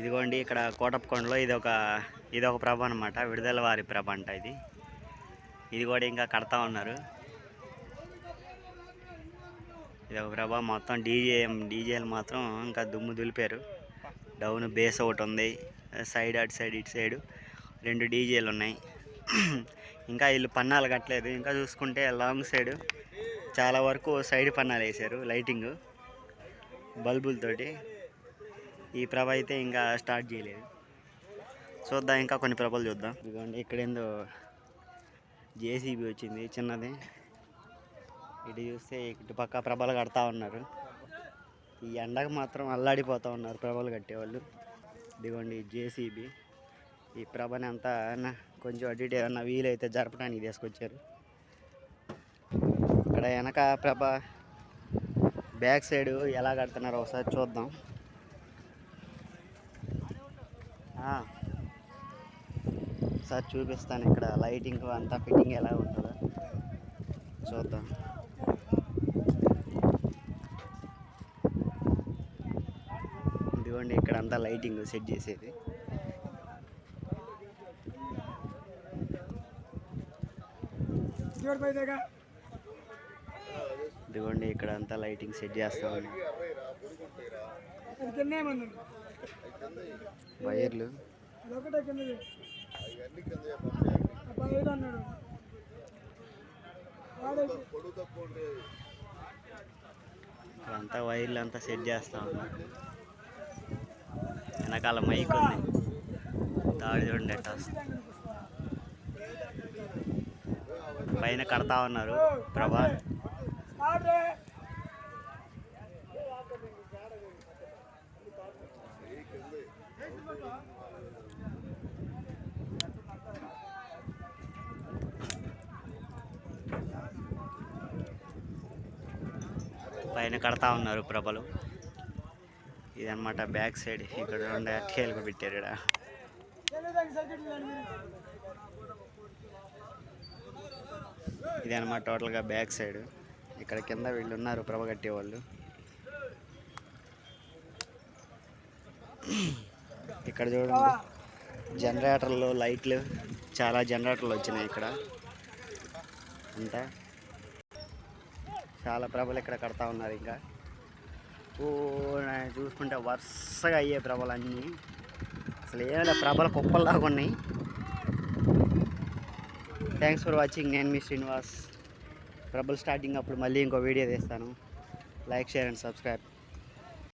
ఇదిగోండి ఇక్కడ కోటప్పకొండలో ఇది ఒక ప్రభ అనమాట. విడుదల వారి ప్రభ అంట ఇది కూడా ఇంకా కడతా ఉన్నారు. ఇది ఒక ప్రభ మొత్తం డీజేలు మాత్రం ఇంకా దుమ్ము దులిపారు. డౌన్ బేస్ ఒకటి ఉంది, సైడ్ అటు సైడ్ ఇటు సైడు 2 డీజేలు ఉన్నాయి. ఇంకా వీళ్ళు పన్నాలు కట్టలేదు. ఇంకా చూసుకుంటే లాంగ్ సైడ్ చాలా వరకు సైడ్ పన్నాలు వేసారు లైటింగ్ బల్బులతోటి. ఈ ప్రభ అయితే ఇంకా స్టార్ట్ చేయలేదు. చూద్దాం, ఇంకా కొన్ని ప్రభలు చూద్దాం. ఇదిగోండి ఇక్కడేందో జేసీబీ వచ్చింది చిన్నది. ఇటు చూస్తే ఇటు పక్క ప్రభలు కడతా ఉన్నారు. ఈ ఎండకు మాత్రం అల్లాడిపోతూ ఉన్నారు ప్రభలు కట్టేవాళ్ళు. ఇదిగోండి జేసీబీ ఈ ప్రభని అంతా కొంచెం అటు ఇటు ఏమన్నా వీలైతే జరపడానికి తీసుకొచ్చారు. ఇక్కడ వెనక ప్రభ బ్యాక్ సైడ్ ఎలా కడుతున్నారో ఒకసారి చూద్దాం. ఒకసారి చూపిస్తాను ఇక్కడ లైటింగ్ అంతా ఫిట్టింగ్ ఎలా ఉంటుందో చూద్దాం. ఇదిగోండి ఇక్కడ అంతా లైటింగ్ సెట్ చేసేది. ఇదిగోండి ఇక్కడ అంతా లైటింగ్ సెట్ చేస్తామని వైర్లు అంతా వైర్లు అంతా సెట్ చేస్తా ఉన్నారు. వెనకాల మైక్ ఉంది. తాడి చూడండి ఎట్టా పైన కడతా ఉన్నారు ప్రభా. పైన కడతా ఉన్నారు ప్రభలు. ఇదన్నమాట బ్యాక్ సైడ్. ఇక్కడ రెండు అట్టేలు పెట్టారు. ఇక్కడ ఇదన్నమాట టోటల్గా బ్యాక్ సైడ్. ఇక్కడ కింద వీళ్ళు ఉన్నారు ప్రభ కట్టేవాళ్ళు. ఇక్కడ చూడండి జనరేటర్లు లైట్లు చాలా జనరేటర్లు వచ్చినాయి. ఇక్కడ అంతా చాలా ప్రభలు ఇక్కడ కడతా ఉన్నారు. ఇంకా చూసుకుంటే వరుసగా అయ్యే ప్రభలు అన్నీ అసలు ఏమైనా ప్రభల కుప్పల్లాగా ఉన్నాయి. Thanks for watching. నేను మీ శ్రీనివాస్. ప్రభలు స్టార్టింగ్ అప్పుడు మళ్ళీ ఇంకో వీడియో తీస్తాను. Like, share and subscribe.